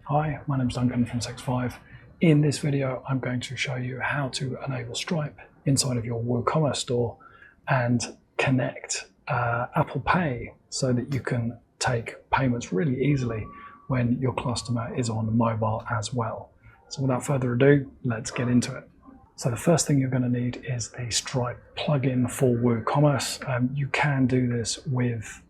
Hi, my name is Duncan from 65. In this video, I'm going to show you how to enable Stripe inside of your WooCommerce store and connect Apple Pay so that you can take payments really easily when your customer is on mobile as well. So without further ado, let's get into it. So the first thing you're going to need is the Stripe plugin for WooCommerce. You can do this with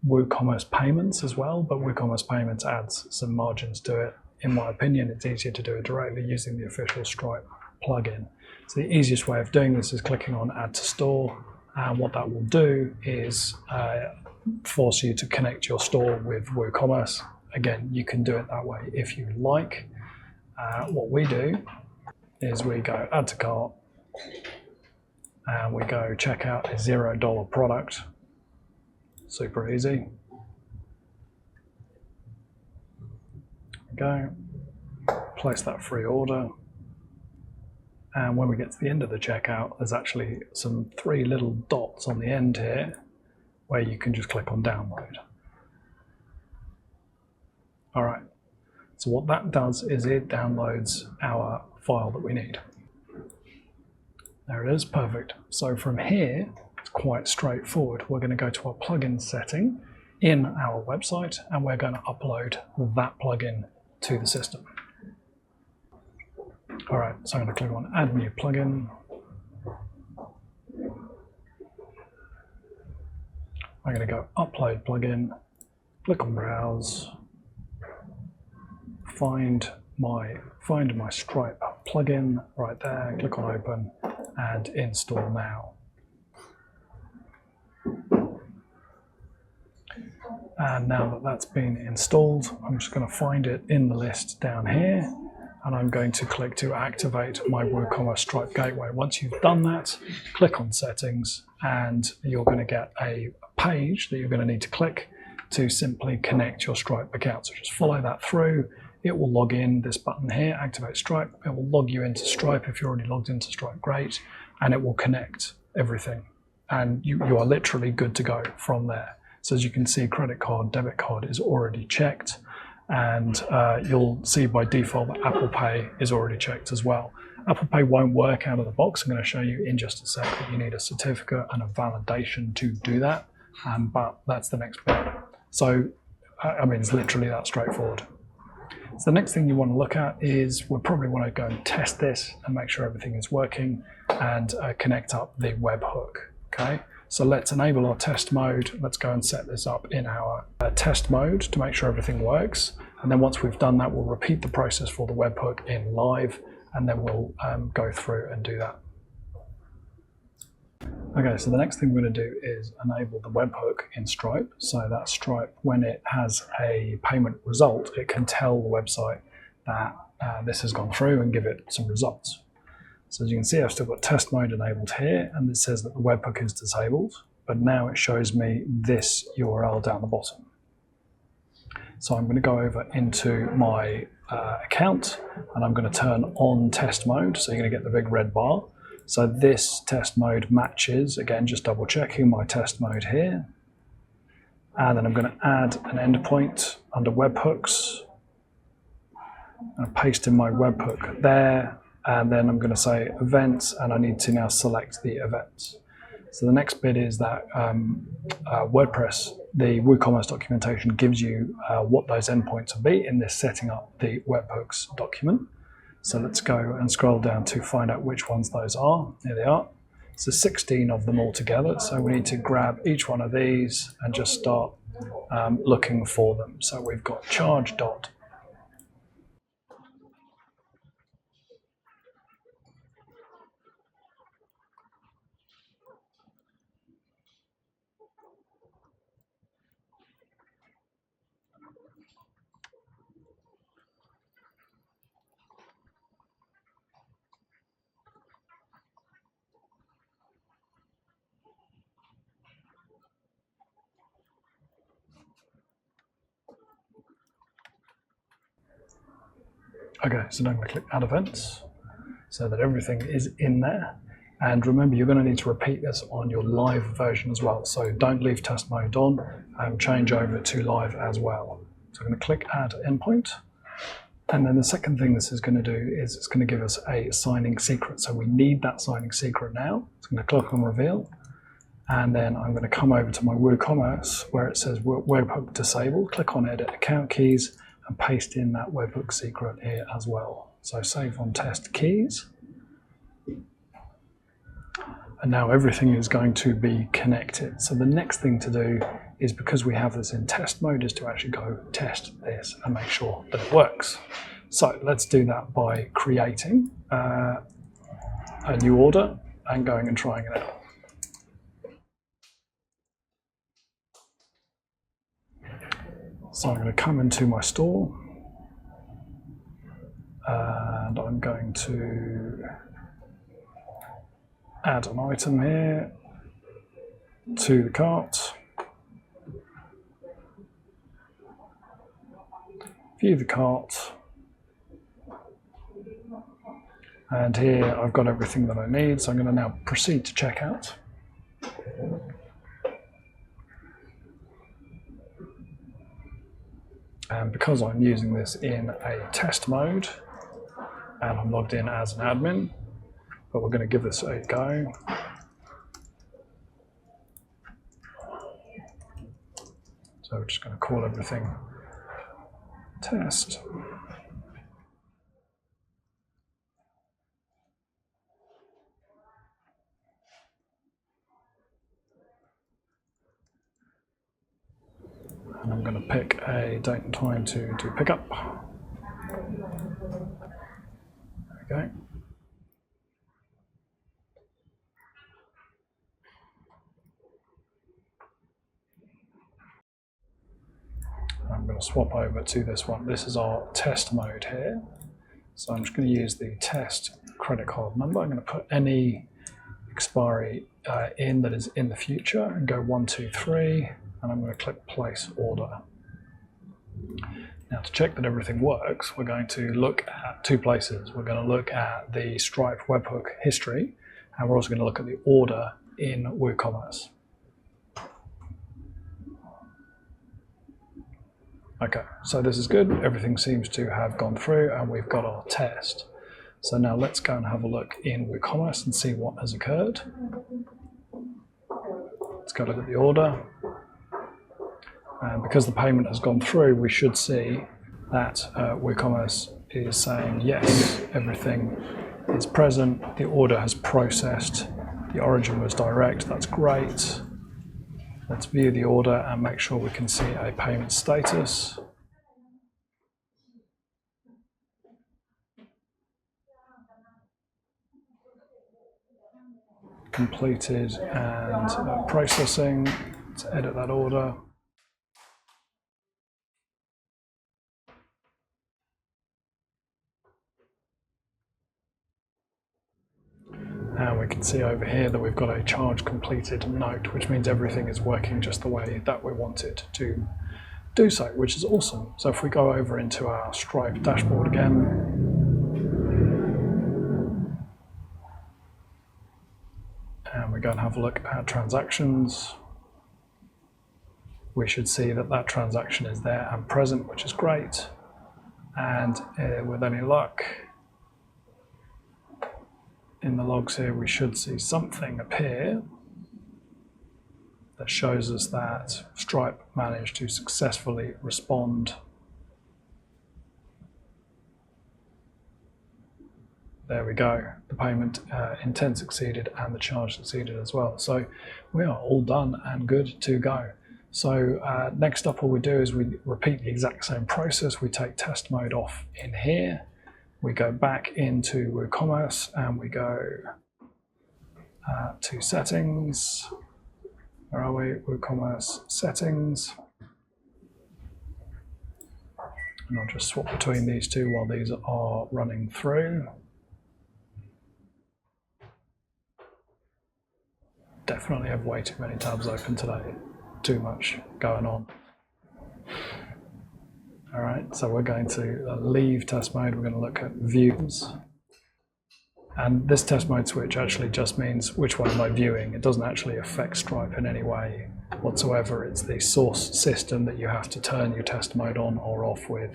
WooCommerce payments as well, but WooCommerce payments adds some margins to it. In my opinion, it's easier to do it directly using the official Stripe plugin. So the easiest way of doing this is clicking on Add to Store, and what that will do is force you to connect your store with WooCommerce. Again, you can do it that way if you like. What we do is we go Add to Cart, and we go check out a $0 product. Super easy. Go, place that free order, and when we get to the end of the checkout, there's actually some 3 little dots on the end here where you can just click on download. All right, so what that does is it downloads our file that we need. There it is, perfect. So from here, it's quite straightforward. We're going to go to our plugin setting in our website, and we're going to upload that plugin to the system. All right, so I'm going to click on Add New Plugin. I'm going to go Upload Plugin, click on Browse, find my Stripe plugin right there, click on Open, and Install Now. And now that that's been installed, I'm just going to find it in the list down here, and I'm going to click to activate my WooCommerce Stripe Gateway. Once you've done that, click on Settings, and you're going to get a page that you're going to need to click to simply connect your Stripe account. So just follow that through. It will log in, this button here, Activate Stripe. It will log you into Stripe. If you're already logged into Stripe, great. And it will connect everything. And you are literally good to go from there. So as you can see, credit card, debit card is already checked, and you'll see by default that Apple Pay is already checked as well. Apple Pay won't work out of the box. I'm going to show you in just a sec that you need a certificate and a validation to do that, but that's the next bit. So, I mean, it's literally that straightforward. So the next thing you want to look at is we'll probably want to go and test this and make sure everything is working and connect up the webhook, okay? So let's enable our test mode. Let's go and set this up in our test mode to make sure everything works. And then once we've done that, we'll repeat the process for the webhook in live, and then we'll go through and do that. Okay, so the next thing we're going to do is enable the webhook in Stripe. So that Stripe, when it has a payment result, it can tell the website that this has gone through and give it some results. So as you can see, I've still got test mode enabled here, and it says that the webhook is disabled, but now it shows me this URL down the bottom. So I'm going to go over into my account, and I'm going to turn on test mode. So you're going to get the big red bar. So this test mode matches, again, just double checking my test mode here. And then I'm going to add an endpoint under webhooks. I'm paste in my webhook there. And then I'm going to say events, and I need to now select the events. So the next bit is that WordPress, the WooCommerce documentation, gives you what those endpoints will be in this setting up the webhooks document. So let's go and scroll down to find out which ones those are. Here they are. So 16 of them all together. So we need to grab each one of these and just start looking for them. So we've got charge dot. Okay, so now I'm going to click Add Events so that everything is in there. And remember, you're going to need to repeat this on your live version as well. So don't leave test mode on, change over to live as well. So I'm going to click Add Endpoint. And then the second thing this is going to do is it's going to give us a signing secret. So we need that signing secret now. So I'm going to click on Reveal. And then I'm going to come over to my WooCommerce where it says Webhook Disabled. Click on Edit Account Keys and paste in that Webhook secret here as well. So save on test keys. And now everything is going to be connected. So the next thing to do is, because we have this in test mode, is to actually go test this and make sure that it works. So let's do that by creating a new order and going and trying it out. So I'm going to come into my store and I'm going to add an item here to the cart, view the cart, and here I've got everything that I need, so I'm going to now proceed to checkout. And because I'm using this in a test mode and I'm logged in as an admin, but we're going to give this a go. So we're just going to call everything test. And I'm going to pick a date and time to do pickup. There we go. I'm going to swap over to this one. This is our test mode here. So I'm just going to use the test credit card number. I'm going to put any expiry in that is in the future and go 1, 2, 3. And I'm going to click place order. Now to check that everything works, we're going to look at two places. We're going to look at the Stripe webhook history, and we're also going to look at the order in WooCommerce. Okay, so this is good. Everything seems to have gone through and we've got our test. So now let's go and have a look in WooCommerce and see what has occurred. Let's go look at the order. And because the payment has gone through, we should see that WooCommerce is saying, yes, everything is present. The order has processed. The origin was direct. That's great. Let's view the order and make sure we can see a payment status. Completed and processing. Let's edit that order. And we can see over here that we've got a charge completed note, which means everything is working just the way that we want it to do so, which is awesome. So if we go over into our Stripe dashboard again, and we go and have a look at transactions, we should see that that transaction is there and present, which is great. And with any luck, in the logs here, we should see something appear that shows us that Stripe managed to successfully respond. There we go. The payment intent succeeded and the charge succeeded as well. So we are all done and good to go. So next up, all we do is we repeat the exact same process. We take test mode off in here. We go back into WooCommerce and we go to settings. Where are we? WooCommerce settings. And I'll just swap between these two while these are running through. Definitely have way too many tabs open today. Too much going on. All right, so we're going to leave test mode. We're going to look at views. And this test mode switch actually just means which one am I viewing. It doesn't actually affect Stripe in any way whatsoever. It's the source system that you have to turn your test mode on or off with,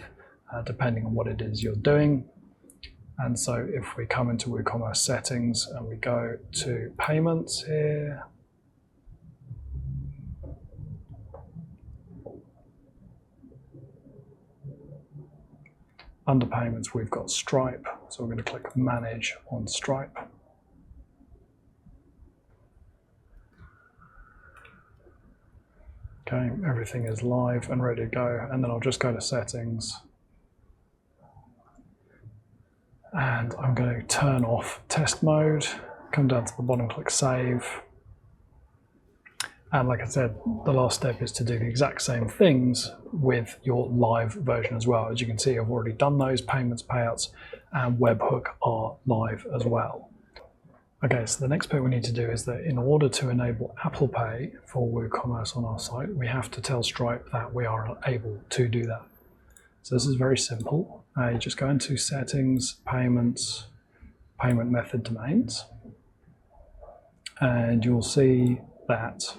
depending on what it is you're doing. And so if we come into WooCommerce settings and we go to payments here, under payments, we've got Stripe. So we're going to click Manage on Stripe. Okay, everything is live and ready to go. And then I'll just go to Settings. And I'm going to turn off test mode, come down to the bottom, click Save. And like I said, the last step is to do the exact same things with your live version as well. As you can see, I've already done those. Payments, payouts, and Webhook are live as well. Okay, so the next bit we need to do is that in order to enable Apple Pay for WooCommerce on our site, we have to tell Stripe that we are able to do that. So this is very simple. You just go into Settings, Payments, Payment Method Domains, and you'll see that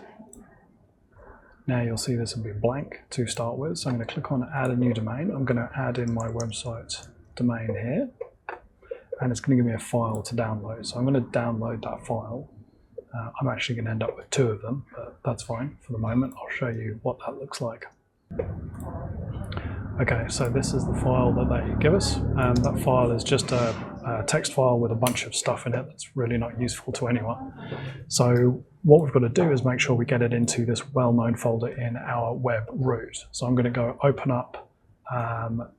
now you'll see this will be blank to start with. So I'm going to click on Add a New Domain. I'm going to add in my website domain here, and it's going to give me a file to download. So I'm going to download that file. I'm actually going to end up with 2 of them, but that's fine for the moment. I'll show you what that looks like. Okay, so this is the file that they give us, and that file is just a text file with a bunch of stuff in it that's really not useful to anyone. So what we've got to do is make sure we get it into this well-known folder in our web root. So I'm going to go open up our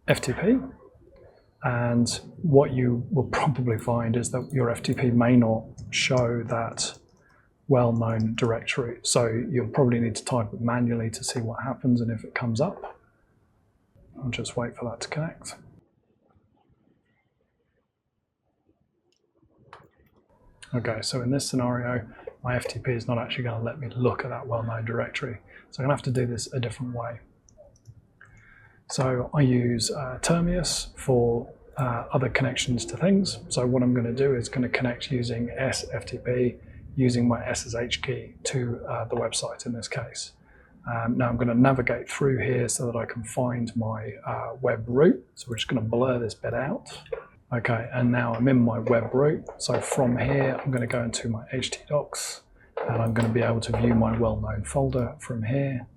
FTP, and what you will probably find is that your FTP may not show that well-known directory. So you'll probably need to type it manually to see what happens and if it comes up. I'll just wait for that to connect. Okay, so in this scenario, my FTP is not actually going to let me look at that well-known directory. So I'm going to have to do this a different way. So I use Termius for other connections to things. So what I'm going to do is going to connect using SFTP, using my SSH key to the website in this case. Now I'm going to navigate through here so that I can find my web root. So we're just going to blur this bit out. Okay, and now I'm in my web root. So from here, I'm going to go into my htdocs, and I'm going to be able to view my well-known folder from here.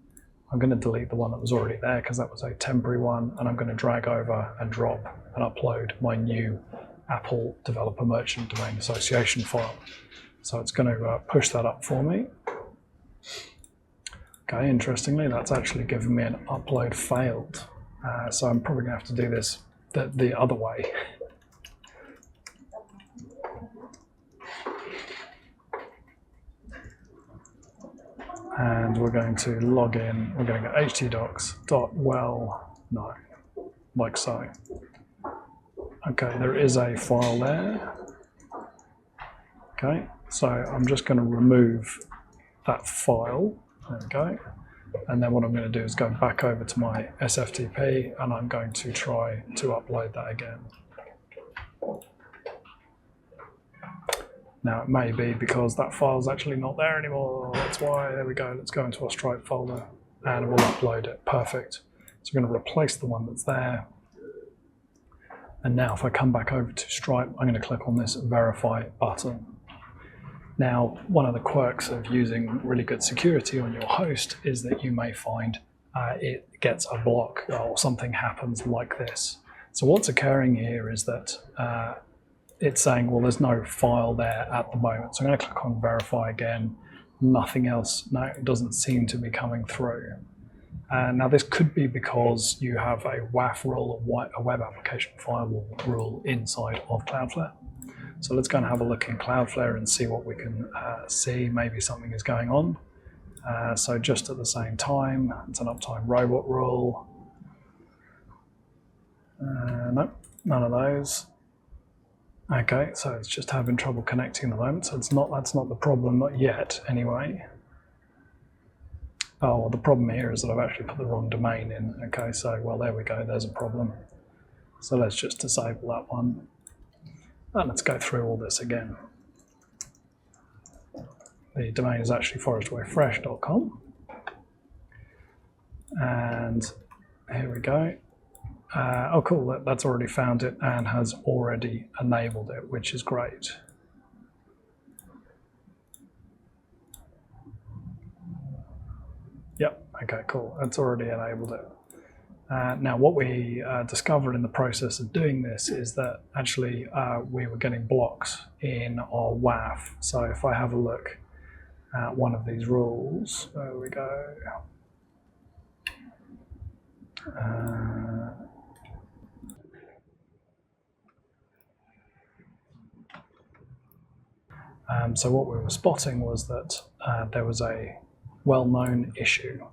I'm going to delete the one that was already there because that was a temporary one, and I'm going to drag over and drop and upload my new Apple Developer Merchant Domain Association file. So it's going to push that up for me. Okay, interestingly, that's actually given me an upload failed. So I'm probably going to have to do this the other way. And we're going to log in. We're going to go htdocs.well, no, like so. Okay, there is a file there. Okay, so I'm just going to remove that file. There we go. And then what I'm going to do is go back over to my SFTP, and I'm going to try to upload that again. Now it may be because that file's actually not there anymore. That's why. There we go. Let's go into our Stripe folder and we'll upload it. Perfect. So we're going to replace the one that's there. And now if I come back over to Stripe, I'm going to click on this verify button. Now, one of the quirks of using really good security on your host is that you may find it gets a block or something happens like this. So what's occurring here is that it's saying, well, there's no file there at the moment. So I'm going to click on verify again. Nothing else. No, it doesn't seem to be coming through. Now this could be because you have a WAF rule, a web application firewall rule inside of Cloudflare. So let's go and have a look in Cloudflare and see what we can see. Maybe something is going on. So just at the same time, it's an uptime robot rule. Nope, none of those. Okay, so it's just having trouble connecting at the moment. So that's not the problem, not yet anyway. Oh, well, the problem here is that I've actually put the wrong domain in. Okay, so, well, there we go, there's a problem. So let's just disable that one. And let's go through all this again. The domain is actually forestwayfresh.com. And here we go. Oh, cool, that's already found it and has already enabled it, which is great. Yep, okay, cool, it's already enabled it. Now, what we discovered in the process of doing this is that actually we were getting blocks in our WAF. So if I have a look at one of these rules, there we go. So what we were spotting was that there was a well-known issue.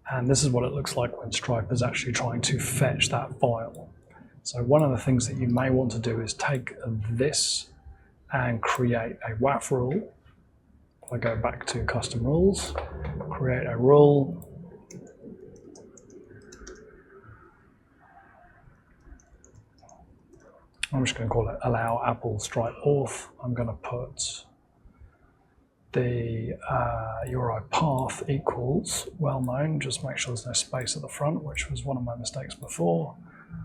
And this is what it looks like when Stripe is actually trying to fetch that file. So one of the things that you may want to do is take this and create a WAF rule. If I go back to custom rules, create a rule. I'm just going to call it allow Apple Stripe auth. I'm going to put the URI path equals well known. Just make sure there's no space at the front, which was one of my mistakes before.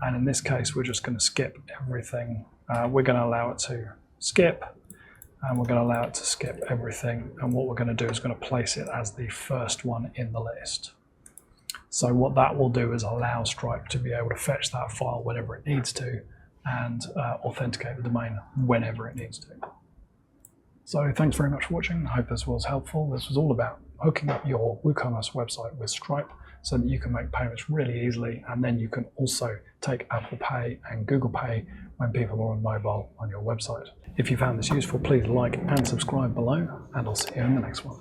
And in this case, we're just going to skip everything. We're going to allow it to skip, and we're going to allow it to skip everything. And what we're going to do is going to place it as the first one in the list. So what that will do is allow Stripe to be able to fetch that file whenever it needs to, and authenticate the domain whenever it needs to. So thanks very much for watching. I hope this was helpful. This was all about hooking up your WooCommerce website with Stripe so that you can make payments really easily, and then you can also take Apple Pay and Google Pay when people are on mobile on your website. If you found this useful, please like and subscribe below, and I'll see you in the next one.